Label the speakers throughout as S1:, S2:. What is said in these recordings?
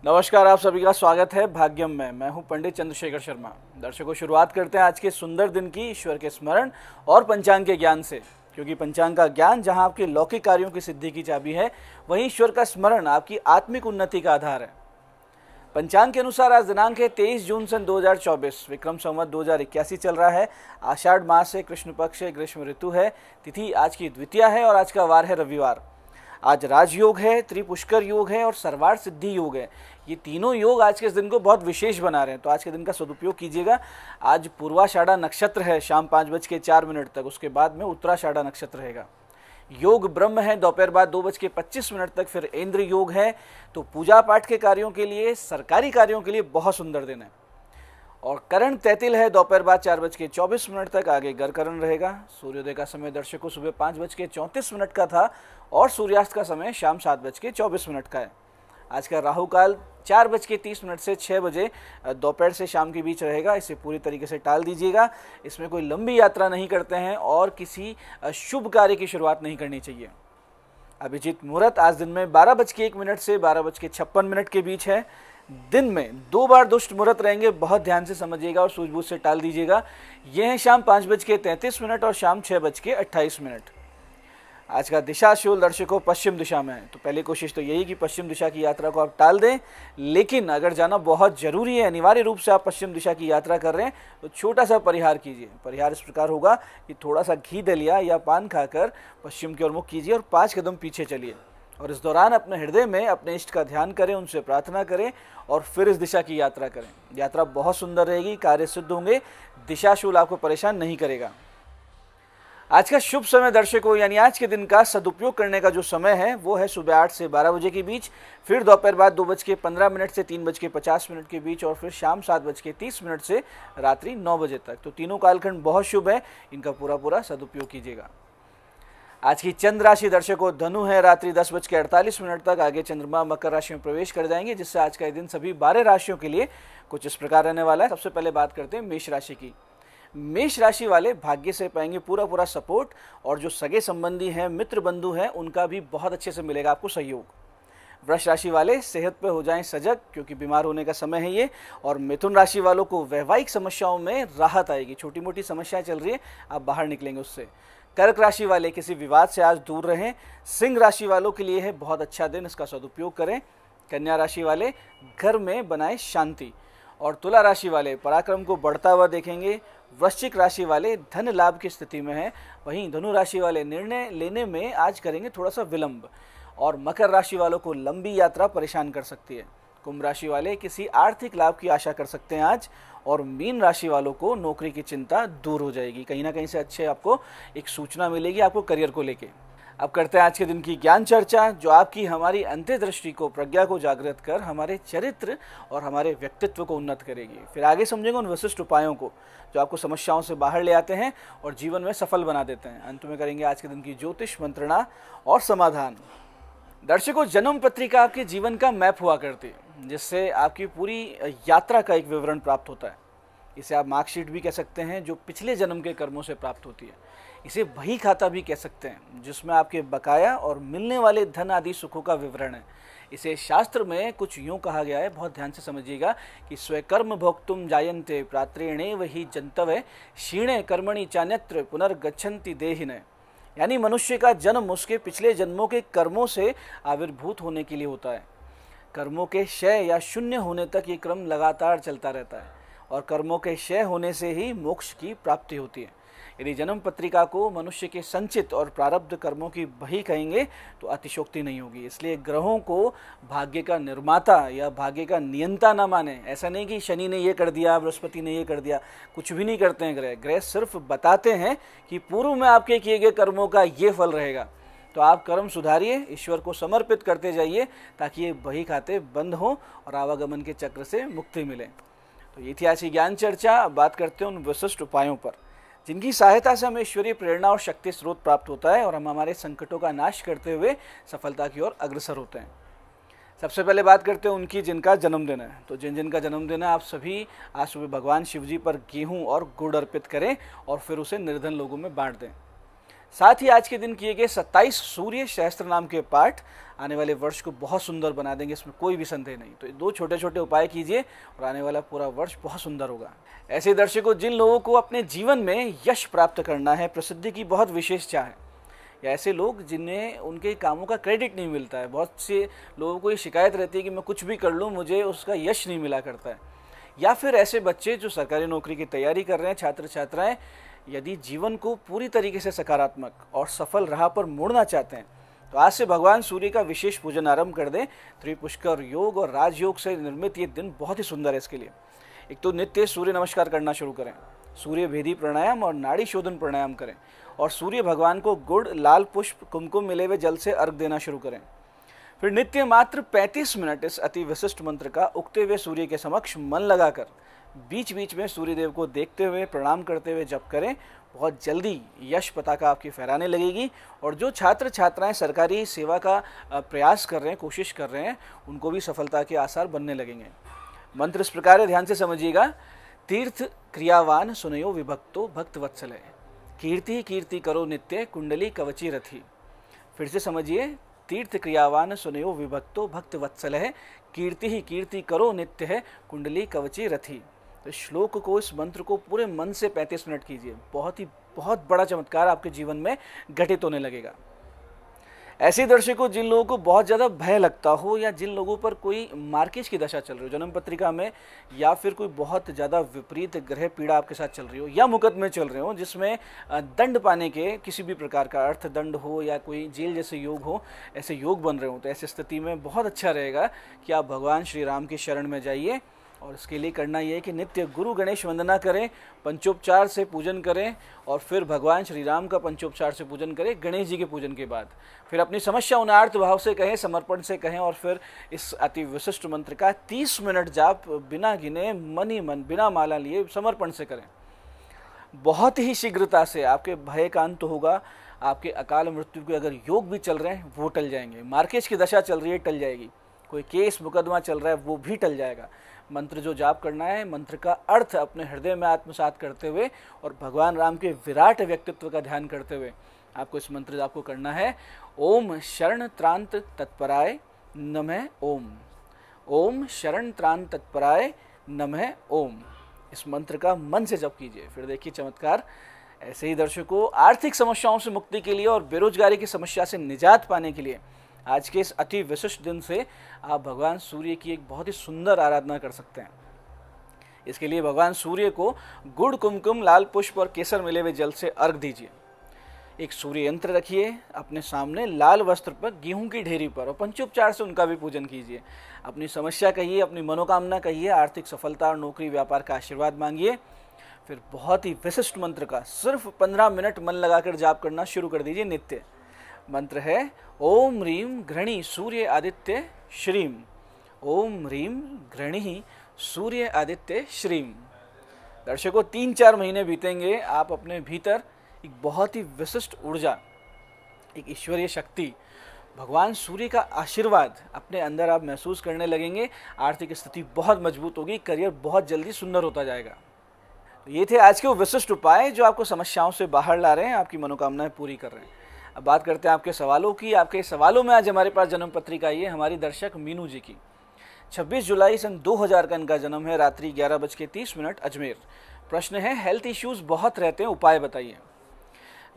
S1: नमस्कार, आप सभी का स्वागत है भाग्यम में। मैं हूं पंडित चंद्रशेखर शर्मा। दर्शकों, शुरुआत करते हैं आज के सुंदर दिन की ईश्वर के स्मरण और पंचांग के ज्ञान से, क्योंकि पंचांग का ज्ञान जहां आपके लौकिक कार्यों की सिद्धि की चाबी है, वहीं ईश्वर का स्मरण आपकी आत्मिक उन्नति का आधार है। पंचांग के अनुसार आज दिनांक है 23 जून सन 2024, विक्रम संवत 2081 चल रहा है। आषाढ़ मास है, कृष्ण पक्ष है, ग्रीष्म ऋतु है। तिथि आज की द्वितीया है और आज का वार है रविवार। आज राजयोग है, त्रिपुष्कर योग है और सर्वार्थ सिद्धि योग है। ये तीनों योग आज के इस दिन को बहुत विशेष बना रहे हैं, तो आज के दिन का सदुपयोग कीजिएगा। आज पूर्वाषाढ़ा नक्षत्र है शाम 5:04 तक, उसके बाद में उत्तराषाढ़ा नक्षत्र रहेगा। योग ब्रह्म है दोपहर बाद 2:25 तक, फिर इंद्र योग है। तो पूजा पाठ के कार्यों के लिए, सरकारी कार्यों के लिए बहुत सुंदर दिन है। और करण तैतिल है दोपहर बाद 4:24 तक, आगे गरकरण रहेगा। सूर्योदय का समय दर्शकों सुबह 5:34 का था और सूर्यास्त का समय शाम 7:24 का है। आज का राहु काल 4:30 से 6 बजे दोपहर से शाम के बीच रहेगा। इसे पूरी तरीके से टाल दीजिएगा। इसमें कोई लंबी यात्रा नहीं करते हैं और किसी शुभ कार्य की शुरुआत नहीं करनी चाहिए। अभिजीत मुहूर्त आज दिन में 12:01 से 12:56 के बीच है। दिन में 2 बार दुष्ट मुहूर्त रहेंगे, बहुत ध्यान से समझिएगा और सूझबूझ से टाल दीजिएगा। ये हैं शाम 5:33 और शाम 6:28। आज का दिशा शूल दर्शकों पश्चिम दिशा में है, तो पहली कोशिश तो यही कि पश्चिम दिशा की यात्रा को आप टाल दें। लेकिन अगर जाना बहुत जरूरी है, अनिवार्य रूप से आप पश्चिम दिशा की यात्रा कर रहे हैं, तो छोटा सा परिहार कीजिए। परिहार इस प्रकार होगा कि थोड़ा सा घी दलिया या पान खाकर पश्चिम की ओर मुख कीजिए और 5 कदम पीछे चलिए। और इस दौरान अपने हृदय में अपने इष्ट का ध्यान करें, उनसे प्रार्थना करें और फिर इस दिशा की यात्रा करें। यात्रा बहुत सुंदर रहेगी, कार्य सिद्ध होंगे, दिशाशूल आपको परेशान नहीं करेगा। आज का शुभ समय दर्शकों, यानी आज के दिन का सदुपयोग करने का जो समय है वो है सुबह 8 से 12 बजे के बीच, फिर दोपहर बाद 2:15 से 3:50 के बीच और फिर शाम 7:30 से रात्रि 9 बजे तक। तो तीनों कालखंड बहुत शुभ है, इनका पूरा सदुपयोग कीजिएगा। आज की चंद्र राशि दर्शकों धनु है, रात्रि 10:48 तक। आगे चंद्रमा मकर राशि में प्रवेश कर जाएंगे, जिससे आज का दिन सभी 12 राशियों के लिए कुछ इस प्रकार रहने वाला है। सबसे पहले बात करते हैं मेष राशि की। मेष राशि वाले भाग्य से पाएंगे पूरा सपोर्ट, और जो सगे संबंधी हैं, मित्र बंधु हैं, उनका भी बहुत अच्छे से मिलेगा आपको सहयोग। वृष राशि वाले सेहत पे हो जाएं सजग, क्योंकि बीमार होने का समय है ये। और मिथुन राशि वालों को वैवाहिक समस्याओं में राहत आएगी, छोटी मोटी समस्याएं चल रही है, आप बाहर निकलेंगे उससे। कर्क राशि वाले किसी विवाद से आज दूर रहें। सिंह राशि वालों के लिए है बहुत अच्छा दिन, इसका सदुपयोग करें। कन्या राशि वाले घर में बनाए शांति। और तुला राशि वाले पराक्रम को बढ़ता हुआ देखेंगे। वृश्चिक राशि वाले धन लाभ की स्थिति में हैं, वहीं धनु राशि वाले निर्णय लेने में आज करेंगे थोड़ा सा विलंब। और मकर राशि वालों को लंबी यात्रा परेशान कर सकती है। कुंभ राशि वाले किसी आर्थिक लाभ की आशा कर सकते हैं आज। और मीन राशि वालों को नौकरी की चिंता दूर हो जाएगी, कहीं ना कहीं से अच्छे आपको एक सूचना मिलेगी आपको करियर को लेके। अब करते हैं आज के दिन की ज्ञान चर्चा, जो आपकी हमारी अंतर्दृष्टि को, प्रज्ञा को जागृत कर हमारे चरित्र और हमारे व्यक्तित्व को उन्नत करेगी। फिर आगे समझेंगे उन विशिष्ट उपायों को जो आपको समस्याओं से बाहर ले आते हैं और जीवन में सफल बना देते हैं। अंत में करेंगे आज के दिन की ज्योतिष मंत्रणा और समाधान। दर्शकों, जन्म पत्रिका आपके जीवन का मैप हुआ करती है, जिससे आपकी पूरी यात्रा का एक विवरण प्राप्त होता है। इसे आप मार्कशीट भी कह सकते हैं, जो पिछले जन्म के कर्मों से प्राप्त होती है। इसे बही खाता भी कह सकते हैं, जिसमें आपके बकाया और मिलने वाले धन आदि सुखों का विवरण है। इसे शास्त्र में कुछ यूँ कहा गया है, बहुत ध्यान से समझिएगा, कि स्वकर्म भोक्तुम जायन्ते प्रात्रेणे वही जंतवे क्षीणे कर्मणि चान्यत्र पुनर्गच्छन्ति देहिने। यानी मनुष्य का जन्म उसके पिछले जन्मों के कर्मों से आविर्भूत होने के लिए होता है। कर्मों के क्षय या शून्य होने तक ये क्रम लगातार चलता रहता है, और कर्मों के क्षय होने से ही मोक्ष की प्राप्ति होती है। यदि जन्म पत्रिका को मनुष्य के संचित और प्रारब्ध कर्मों की बही कहेंगे तो अतिशोक्ति नहीं होगी। इसलिए ग्रहों को भाग्य का निर्माता या भाग्य का नियंता ना माने। ऐसा नहीं कि शनि ने ये कर दिया, बृहस्पति ने ये कर दिया, कुछ भी नहीं करते हैं ग्रह। ग्रह सिर्फ बताते हैं कि पूर्व में आपके किए गए कर्मों का ये फल रहेगा, तो आप कर्म सुधारिए, ईश्वर को समर्पित करते जाइए, ताकि ये बही खाते बंद हों और आवागमन के चक्र से मुक्ति मिले। तो ये थी आज की ज्ञान चर्चा। अब बात करते हैं उन विशिष्ट उपायों पर जिनकी सहायता से हमें ईश्वरीय प्रेरणा और शक्ति स्रोत प्राप्त होता है और हम हमारे संकटों का नाश करते हुए सफलता की ओर अग्रसर होते हैं। सबसे पहले बात करते हैं उनकी जिनका जन्मदिन है। तो जिन जिनका जन्मदिन है, आप सभी आज सुबह भगवान शिव जी पर गेहूँ और गुड़ अर्पित करें और फिर उसे निर्धन लोगों में बांट दें। साथ ही आज के दिन किए गए 27 सूर्य सहस्त्र नाम के पाठ आने वाले वर्ष को बहुत सुंदर बना देंगे, इसमें कोई भी संदेह नहीं। तो 2 छोटे छोटे उपाय कीजिए और आने वाला पूरा वर्ष बहुत सुंदर होगा। ऐसे दर्शकों, जिन लोगों को अपने जीवन में यश प्राप्त करना है, प्रसिद्धि की बहुत विशेष चाह है, या ऐसे लोग जिन्हें उनके कामों का क्रेडिट नहीं मिलता है, बहुत से लोगों को ये शिकायत रहती है कि मैं कुछ भी कर लूँ मुझे उसका यश नहीं मिला करता है, या फिर ऐसे बच्चे जो सरकारी नौकरी की तैयारी कर रहे हैं, छात्र छात्राएं, यदि जीवन को पूरी तरीके से सकारात्मक और सफल राह पर मोड़ना चाहते हैं तो आज से भगवान सूर्य का विशेष पूजन आरंभ कर दें। त्रिपुष्कर योग और राजयोग से निर्मित ये दिन बहुत ही सुंदर है। इसके लिए एक तो नित्य सूर्य नमस्कार करना शुरू करें, सूर्य भेदी प्राणायाम और नाड़ी शोधन प्राणायाम करें, और सूर्य भगवान को गुड़, लाल पुष्प, कुमकुम मिले हुए जल से अर्घ देना शुरू करें। फिर नित्य मात्र 35 मिनट इस अति विशिष्ट मंत्र का उगते हुए सूर्य के समक्ष मन लगाकर बीच बीच में सूर्यदेव को देखते हुए प्रणाम करते हुए जप करें। बहुत जल्दी यश पताका आपकी फहराने लगेगी। और जो छात्र छात्राएं सरकारी सेवा का प्रयास कर रहे हैं, कोशिश कर रहे हैं, उनको भी सफलता के आसार बनने लगेंगे। मंत्र इस प्रकार है, ध्यान से समझिएगा। तीर्थ क्रियावान सुनयो विभक्तो भक्त वत्सल है, कीर्ति कीर्ति करो नित्य कुंडली कवची रथी। फिर से समझिए, तीर्थ क्रियावान सुनयो विभक्तो भक्त वत्सल है, कीर्ति ही कीर्ति करो नित्य है कुंडली कवची रथी। तो श्लोक को, इस मंत्र को पूरे मन से 35 मिनट कीजिए। बहुत बड़ा चमत्कार आपके जीवन में घटित होने लगेगा। ऐसे दर्शकों, जिन लोगों को बहुत ज़्यादा भय लगता हो, या जिन लोगों पर कोई मार्किश की दशा चल रही हो जन्म पत्रिका में, या फिर कोई बहुत ज़्यादा विपरीत ग्रह पीड़ा आपके साथ चल रही हो, या मुकदमे चल रहे हो जिसमें दंड पाने के किसी भी प्रकार का अर्थ दंड हो या कोई जेल जैसे योग हो, ऐसे योग बन रहे हो, तो ऐसी स्थिति में बहुत अच्छा रहेगा कि आप भगवान श्री राम की शरण में जाइए। और इसके लिए करना यह है कि नित्य गुरु गणेश वंदना करें, पंचोपचार से पूजन करें, और फिर भगवान श्री राम का पंचोपचार से पूजन करें गणेश जी के पूजन के बाद। फिर अपनी समस्या उनार्थ भाव से कहें, समर्पण से कहें, और फिर इस अति विशिष्ट मंत्र का 30 मिनट जाप बिना गिने, मन ही मन, बिना माला लिए, समर्पण से करें। बहुत ही शीघ्रता से आपके भय का अंत होगा। आपके अकाल मृत्यु के अगर योग भी चल रहे हैं वो टल जाएंगे, मार्केज की दशा चल रही है टल जाएगी, कोई केस मुकदमा चल रहा है वो भी टल जाएगा। मंत्र जो जाप करना है, मंत्र का अर्थ अपने हृदय में आत्मसात करते हुए और भगवान राम के विराट व्यक्तित्व का ध्यान करते हुए आपको इस मंत्र जाप को करना है। ओम शरण त्रांत तत्पराय नमः ओम, ओम शरण त्रांत तत्पराय नमः ओम। इस मंत्र का मन से जप कीजिए, फिर देखिए चमत्कार। ऐसे ही दर्शकों, आर्थिक समस्याओं से मुक्ति के लिए और बेरोजगारी की समस्या से निजात पाने के लिए आज के इस अति विशिष्ट दिन से आप भगवान सूर्य की एक बहुत ही सुंदर आराधना कर सकते हैं। इसके लिए भगवान सूर्य को गुड़, कुमकुम, लाल पुष्प और केसर मिले हुए जल से अर्घ दीजिए। एक सूर्य यंत्र रखिए अपने सामने लाल वस्त्र पर, गेहूं की ढेरी पर, और पंचोपचार से उनका भी पूजन कीजिए। अपनी समस्या कहिए, अपनी मनोकामना कहिए, आर्थिक सफलता और नौकरी व्यापार का आशीर्वाद मांगिए। फिर बहुत ही विशिष्ट मंत्र का सिर्फ 15 मिनट मन लगाकर जाप करना शुरू कर दीजिए नित्य। मंत्र है ओम ह्रीम घृणी सूर्य आदित्य श्रीम, ओम ह्रीम घृणी सूर्य आदित्य श्रीम। दर्शकों, 3-4 महीने बीतेंगे, आप अपने भीतर एक बहुत ही विशिष्ट ऊर्जा, एक ईश्वरीय शक्ति, भगवान सूर्य का आशीर्वाद अपने अंदर आप महसूस करने लगेंगे। आर्थिक स्थिति बहुत मजबूत होगी, करियर बहुत जल्दी सुंदर होता जाएगा। तो ये थे आज के वो विशिष्ट उपाय जो आपको समस्याओं से बाहर ला रहे हैं, आपकी मनोकामनाएं पूरी कर रहे हैं। अब बात करते हैं आपके सवालों की। आपके सवालों में आज हमारे पास जन्म पत्रिका आई है हमारी दर्शक मीनू जी की। 26 जुलाई सन 2000 का इनका जन्म है, रात्रि 11:30 अजमेर। प्रश्न है, हेल्थ इश्यूज बहुत रहते हैं, उपाय बताइए।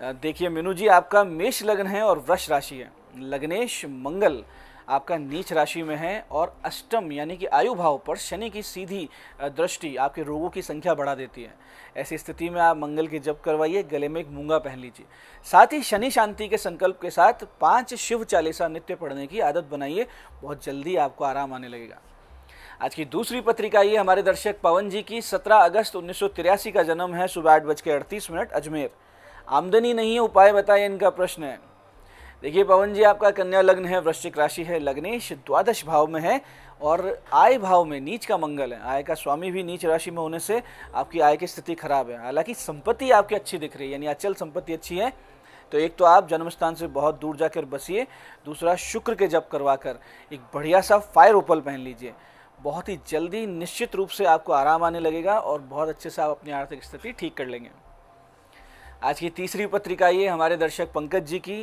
S1: देखिए मीनू जी, आपका मेष लग्न है और वृष राशि है। लग्नेश मंगल आपका नीच राशि में है, और अष्टम यानी कि आयु भाव पर शनि की सीधी दृष्टि आपके रोगों की संख्या बढ़ा देती है। ऐसी स्थिति में आप मंगल की जप करवाइए, गले में एक मूंगा पहन लीजिए। साथ ही शनि शांति के संकल्प के साथ 5 शिव चालीसा नित्य पढ़ने की आदत बनाइए, बहुत जल्दी आपको आराम आने लगेगा। आज की दूसरी पत्रिका ये हमारे दर्शक पवन जी की। 17 अगस्त 1983 का जन्म है, सुबह 8:38 अजमेर। आमदनी नहीं है, उपाय बताइए, इनका प्रश्न है। देखिए पवन जी, आपका कन्या लग्न है, वृश्चिक राशि है, लग्नेश द्वादश भाव में है और आय भाव में नीच का मंगल है। आय का स्वामी भी नीच राशि में होने से आपकी आय की स्थिति खराब है। हालांकि संपत्ति आपकी अच्छी दिख रही है, यानी अचल संपत्ति अच्छी है। तो एक तो आप जन्म स्थान से बहुत दूर जाकर बसिए, दूसरा शुक्र के जप करवाकर एक बढ़िया सा फायर ओपल पहन लीजिए। बहुत ही जल्दी निश्चित रूप से आपको आराम आने लगेगा और बहुत अच्छे से आप अपनी आर्थिक स्थिति ठीक कर लेंगे। आज की तीसरी पत्रिका ये हमारे दर्शक पंकज जी की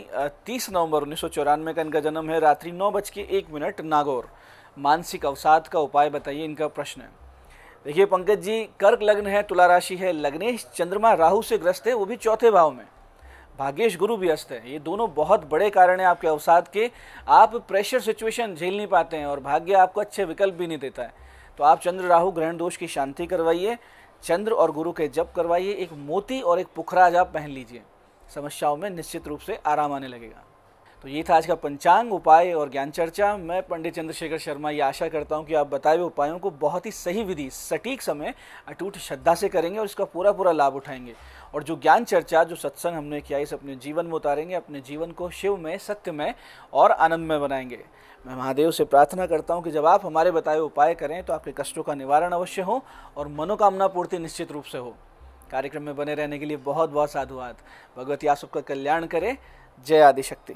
S1: 30 नवंबर 1994 का इनका जन्म है। रात्रि 9:01 नागौर। मानसिक अवसाद का उपाय बताइए, इनका प्रश्न है। देखिए पंकज जी, कर्क लग्न है, तुला राशि है, लग्नेश चंद्रमा राहु से ग्रस्त है, वो भी चौथे भाव में। भाग्येश गुरु भी अस्त है। ये दोनों बहुत बड़े कारण हैं आपके अवसाद के। आप प्रेशर सिचुएशन झेल नहीं पाते हैं और भाग्य आपको अच्छे विकल्प भी नहीं देता है। तो आप चंद्र राहु ग्रहण दोष की शांति करवाइए, चंद्र और गुरु के जप करवाइए, एक मोती और एक पुखराज आप पहन लीजिए, समस्याओं में निश्चित रूप से आराम आने लगेगा। तो ये था आज का पंचांग, उपाय और ज्ञान चर्चा। मैं पंडित चंद्रशेखर शर्मा ये आशा करता हूँ कि आप बताए हुए उपायों को बहुत ही सही विधि, सटीक समय, अटूट श्रद्धा से करेंगे और इसका पूरा पूरा लाभ उठाएंगे। और जो ज्ञान चर्चा, जो सत्संग हमने किया, इसे अपने जीवन में उतारेंगे, अपने जीवन को शिवमय, सत्यमय और आनंदमय बनाएंगे। मैं महादेव से प्रार्थना करता हूँ कि जब आप हमारे बताए उपाय करें तो आपके कष्टों का निवारण अवश्य हो और मनोकामना पूर्ति निश्चित रूप से हो। कार्यक्रम में बने रहने के लिए बहुत बहुत साधुवाद। भगवती आप सबका कल्याण करे। जय आदिशक्ति।